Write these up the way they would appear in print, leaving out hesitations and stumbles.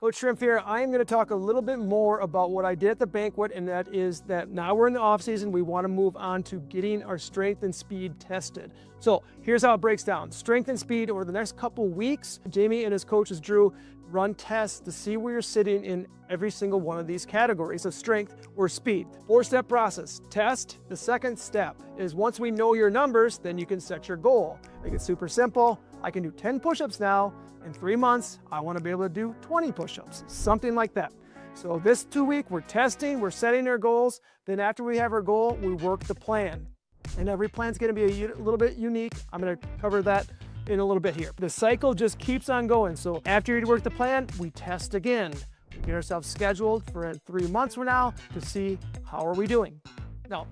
Coach Shrimp here. I am going to talk a little bit more about what I did at the banquet, and that is that now we're in the off season, we want to move on to getting our strength and speed tested. So here's how it breaks down. Strength and speed over the next couple weeks, Jamie and his coaches Drew run tests to see where you're sitting in every single one of these categories of strength or speed. 4-step process. Test. The second step is once we know your numbers, then you can set your goal. Make it super simple. I can do 10 push-ups now. In 3 months, I want to be able to do 20 push-ups, something like that. So this 2-week, we're testing, we're setting our goals. Then after we have our goal, we work the plan. And every plan's going to be a little bit unique. I'm going to cover that in a little bit here. The cycle just keeps on going. So after you work the plan, we test again. We get ourselves scheduled for 3 months from now to see how are we doing. Now,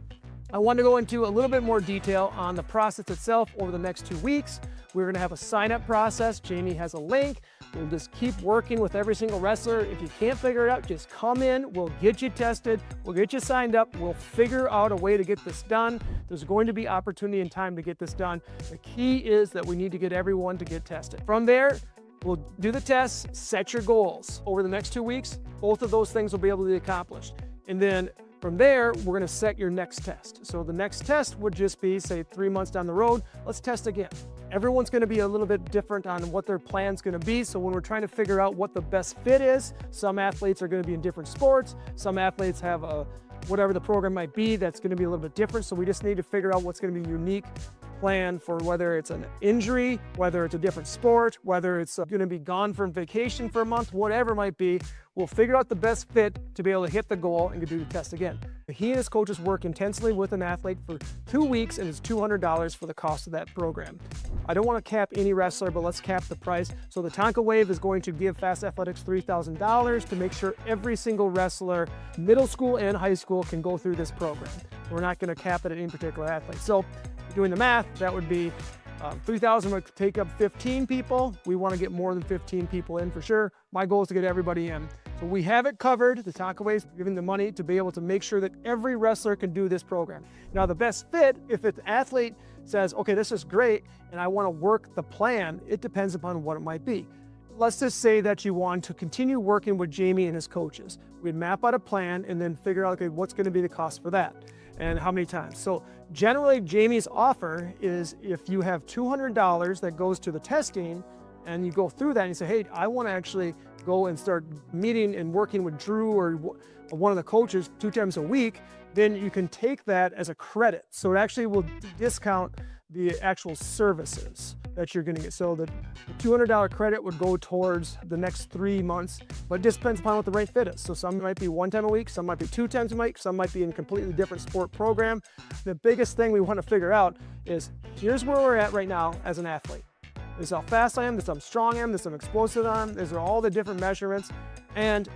I want to go into a little bit more detail on the process itself over the next 2 weeks. We're going to have a sign-up process. Jamie has a link. We'll just keep working with every single wrestler. If you can't figure it out, just come in. We'll get you tested. We'll get you signed up. We'll figure out a way to get this done. There's going to be opportunity and time to get this done. The key is that we need to get everyone to get tested. From there, we'll do the tests, set your goals. Over the next 2 weeks, both of those things will be able to be accomplished. And then from there, we're going to set your next test. So the next test would just be, say, 3 months down the road, let's test again. Everyone's going to be a little bit different on what their plan's going to be. So when we're trying to figure out what the best fit is, some athletes are going to be in different sports. Some athletes have whatever the program might be, that's going to be a little bit different. So we just need to figure out what's going to be unique plan for whether it's an injury, whether it's a different sport, whether it's going to be gone from vacation for a month, whatever it might be. We'll figure out the best fit to be able to hit the goal and do the test again. He and his coaches work intensely with an athlete for 2 weeks, and it's $200 for the cost of that program. I don't want to cap any wrestler, but let's cap the price. So the Tonka Wave is going to give Fast Athletics $3,000 to make sure every single wrestler, middle school and high school, can go through this program. We're not going to cap it at any particular athlete. So doing the math, that would be 3,000 would take up 15 people. We want to get more than 15 people in for sure. My goal is to get everybody in. So we have it covered. The Tonka Wave's giving the money to be able to make sure that every wrestler can do this program. Now the best fit, if an athlete says, okay, this is great, and I want to work the plan, it depends upon what it might be. Let's just say that you want to continue working with Jamie and his coaches. We'd map out a plan and then figure out, okay, what's going to be the cost for that and how many times. So generally, Jamie's offer is if you have $200 that goes to the testing and you go through that and you say, hey, I want to actually go and start meeting and working with Drew or one of the coaches 2 times a week, then you can take that as a credit. So it actually will discount the actual services that you're going to get. So the $200 credit would go towards the next 3 months, but it just depends upon what the right fit is. So some might be 1 time a week, some might be 2 times a week, some might be in a completely different sport program. The biggest thing we want to figure out is here's where we're at right now as an athlete. This is how fast I am, this is how strong I am, this is how explosive I am, these are all the different measurements. And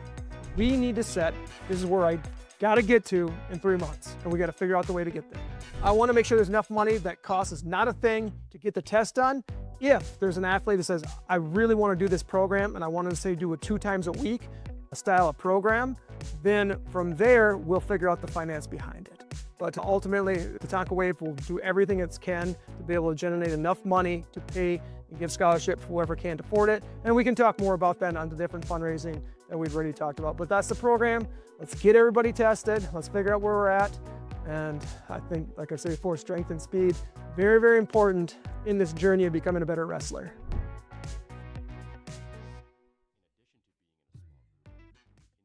we need to set, this is where I got to get to in 3 months, and we got to figure out the way to get there. I want to make sure there's enough money that cost is not a thing to get the test done. If there's an athlete that says, I really want to do this program and I want to say do it 2 times a week, a style of program, then from there, we'll figure out the finance behind it. But ultimately, the Tonka Wave will do everything it can to be able to generate enough money to pay and give scholarship for whoever can't afford it. And we can talk more about that on the different fundraising that we've already talked about. But that's the program. Let's get everybody tested. Let's figure out where we're at. And I think, like I said before, strength and speed, very, very important in this journey of becoming a better wrestler.